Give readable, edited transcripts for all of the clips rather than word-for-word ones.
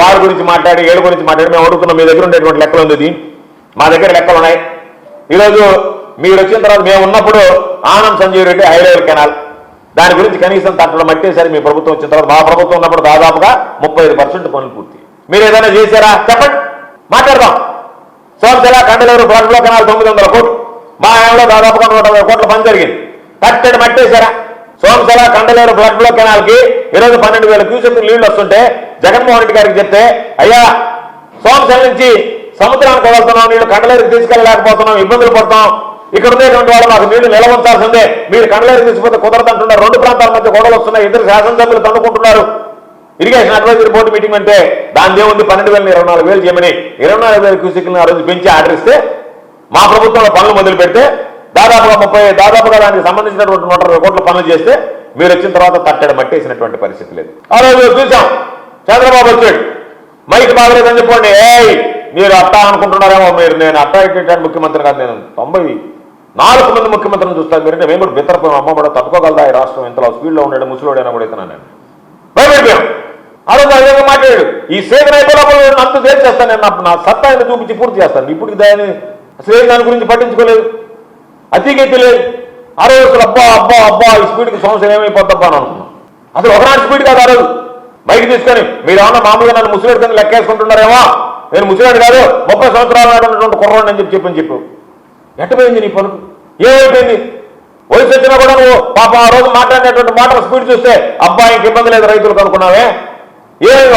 ఆరు గురించి మాట్లాడి 7 గురించి మాట్లాడి మేము అడుగుతున్నాం. మీ దగ్గర ఉండేటువంటి లెక్కలు ఉంది, మా దగ్గర లెక్కలు ఉన్నాయి. ఈరోజు మీరు వచ్చిన తర్వాత మేము ఉన్నప్పుడు Anand Sanjeev Reddy high level canal దాని గురించి కనీసం తట్టడం మట్టేసరి మీ ప్రభుత్వం వచ్చిన తర్వాత మా ప్రభుత్వం ఉన్నప్పుడు దాదాపుగా 35% పనులు పూర్తి. మీరు ఏదైనా చేశారా చెప్పండి, మాట్లాడదాం. సోమశిల కండలేరు ఫ్లడ్ లో కెనాల్ 900 కోట్లు, మా ఏళ్ళలో దాదాపుగా 120 కోట్ల పని జరిగింది. తట్టడి మట్టేశారా? సోమశిల కండలేరు ఫ్లడ్ లో కెనాల్ కి ఈరోజు 12,000 క్యూసెక్ నీళ్లు వస్తుంటే జగన్మోహన్ రెడ్డి గారికి చెప్తే, అయ్యా సోమశిల నుంచి సముద్రానికి వెళ్తున్నాం, నీళ్లు కండలేరుకి తీసుకెళ్ళలేకపోతున్నాం, ఇబ్బందులు పడతాం, ఇక్కడ ఉండేటువంటి వాళ్ళు మాకు నీళ్లు నిలవంచాల్సిందే, మీరు కండలేరు తీసుకుపోతే కుదరదంటున్నారు. 2 ప్రాంతాల మధ్య గొడవలు వస్తున్నాయి, 2 శాసనసభ్యులు తన్నుకుంటున్నారు. ఇరిగేషన్ అడ్వైజరీ బోర్డు మీటింగ్ అంటే దాని దేవుంది 12,000 24,000 చేయమని 24,000 క్యూసెక్లను ఆ రోజు పెంచి ఆర్డర్ ఇస్తే మా ప్రభుత్వంలో పనులు మొదలు పెడితే దాదాపుగా దానికి సంబంధించినటువంటి 120 కోట్ల పనులు చేస్తే మీరు వచ్చిన తర్వాత తట్టడి మట్టేసినటువంటి పరిస్థితి లేదు. ఆ రోజు చూసాం, చంద్రబాబు వచ్చాడు, మైక్ బాగలేదని చెప్పండి, మీరు అట్టా అనుకుంటున్నారేమో, మీరు నేను అట్టా ఇట్టేటాడు ముఖ్యమంత్రి కాదు, నేను 94 మంది ముఖ్యమంత్రిని చూస్తాను మీరు, మేము కూడా బిత్తరపోయాం, అమ్మ కూడా తట్టుకోగలదా ఈ రాష్ట్రం, ఇంతలో స్పీడ్లో ఉన్నాడు, ముసలోడైనా కూడా ఇస్తున్నాను నేను భయపడిపోయాం. ఆ రోజు అదే మాట్లాడాడు, ఈ సేకరణ అయిపోయినప్పుడు అంత సేవ్ చేస్తాను, నేను నా సత్తాన్ని చూపించి పూర్తి చేస్తాను. ఇప్పుడు దాన్ని అసలు దాని గురించి పట్టించుకోలేదు, అతిగతి లేదు. ఆ రోజు అసలు అబ్బా ఈ స్పీడ్కి సంవత్సరం ఏమైపోద్దబ్బా అని అనుకున్నాం. అసలు ఒకనాటి స్పీడ్ కాదు. ఆ రోజు బైక్ తీసుకొని మీరు ఏమన్నా మామూలుగా నన్ను ముసలిడి కింద లెక్కేసుకుంటున్నారేమో, నేను ముసలిడు కాదు 30 సంవత్సరాలు ఉన్నటువంటి కుర్రాడు అని చెప్పు. ఎట్టపోయింది నీ పలుకు, ఏమైపోయింది? వయసు వచ్చినా కూడా నువ్వు పాపం ఆ రోజు మాట్లాడినటువంటి మాటల స్పీడ్ చూస్తే అబ్బా ఇంక ఇబ్బంది లేదు రైతులకు అనుకున్నావే.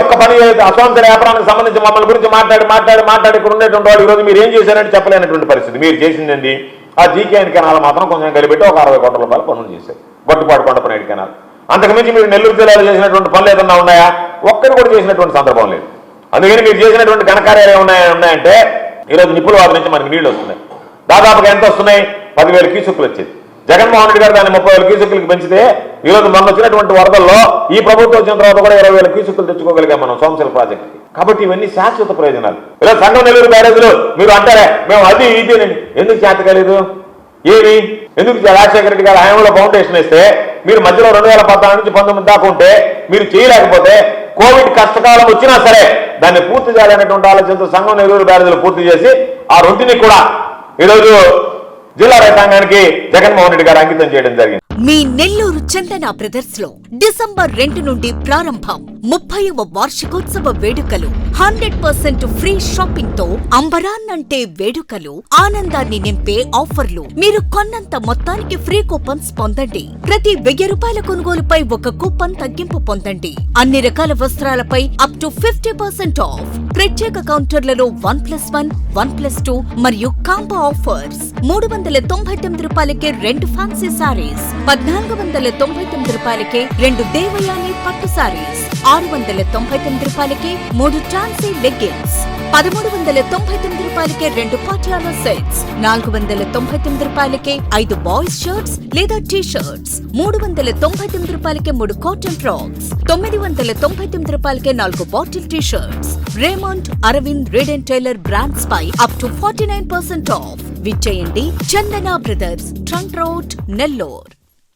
ఒక్క పని అసోంతర వ్యాపారానికి సంబంధించి మమ్మల్ని గురించి మాట్లాడి ఇక్కడ ఉండేటువంటి వాడు ఈరోజు మీరు ఏం చేశారని చెప్పలేనటువంటి పరిస్థితి. మీరు చేసిందండి ఆ జీకేఎన్ కెనాల్ మాత్రం కొంచెం కలిపెట్టి ఒక 60 కోట్ల రూపాయలు పనులు చేశారు, గొట్టుపాడు కొండపనేటి కెనాల్. అంతకుమించి మీరు నెల్లూరు జిల్లాలో చేసినటువంటి పనులు ఏదన్నా ఉన్నాయా? ఒక్కరు కూడా చేసినటువంటి సందర్భం లేదు. అందుకని మీరు చేసినటువంటి ఘనకార్యాలు ఉన్నాయంటే ఈరోజు నిపుల వారి నుంచి మనకి నీళ్లు వస్తున్నాయి. దాదాపుగా ఎంత వస్తున్నాయి? 10,000 క్యూసెక్కులు వచ్చేది. జగన్మోహన్ రెడ్డి గారు దాన్ని 30,000 క్యూసెక్కులకి పెంచితే ఈరోజు మొన్న వచ్చినటువంటి వరదల్లో ఈ ప్రభుత్వం వచ్చిన తర్వాత కూడా 20,000 క్యూసెక్కులు తెచ్చుకోగలిగాం మనం సోమశిల ప్రాజెక్ట్. కాబట్టి ఇవన్నీ శాశ్వత ప్రయోజనాలు. ఇలా సంఘం నెల్లూరు బ్యారేజ్లు మీరు అంటారే మేము అది ఇదేనండి, ఎందుకు చేత కాలేదు? ఏమి ఎందుకు? రాజశేఖర రెడ్డి గారు హయాంలో ఫౌండేషన్ వేస్తే మీరు మధ్యలో 2014 నుంచి 19 దాకా ఉంటే మీరు చేయలేకపోతే కోవిడ్ కష్టకాలం వచ్చినా సరే దాన్ని పూర్తి చేయాలనేటువంటి ఆలోచనతో సంఘం నెల్లూరు బ్యారేజ్లు పూర్తి చేసి ఆ రొంటిని కూడా ఈరోజు జిల్లా రైతాంగానికి జగన్మోహన్ రెడ్డి గారు అంకితం చేయడం జరిగింది. మీ నెల్లూరు చందన బ్రదర్స్ లో డిసెంబర్ 2 నుండి ప్రారంభం 30వ వార్షికోత్సవ వేడుకలు. 100% ఫ్రీ షాపింగ్ తో అంబరాన్నంటే వేడుకలు, ఆనందాన్ని నింపే ఆఫర్లు. మీరు కొన్నంత మొత్తానికి ఫ్రీ కూపన్స్ పొందండి. ప్రతి 1000 రూపాయల కొనుగోలుపై ఒక కూపన్ తగ్గింపు పొందండి. అన్ని రకాల వస్త్రాలపై అప్ టు 50% ఆఫ్. ప్రత్యేక కౌంటర్లలో 1+1, 1+2 మరియు కాంబో ఆఫర్స్. 399 రూపాయలకే 2 ఫ్యాన్సీ సారీస్, 1499 రూపాయలకే 2 దేవయాని పట్టు సారీస్, 699 రూపాయలకే 3 టాన్సీ లెగ్గిన్స్, 1399 రూపాయలకే 2 పాటియాలా సెట్స్, 499 రూపాయలకే 5 బాయ్స్ షర్ట్స్ లేదా టీ షర్ట్స్, 399 రూపాయలకే 3 కాటన్ ఫ్రాక్స్, 999 రూపాయలకే 4 bottle T shirts. Raymond, Arvind, Reid and Taylor brands పై అప్ టు 49% ఆఫ్. విచ్చేయండి Chandana brothers, trunk road, Nellore.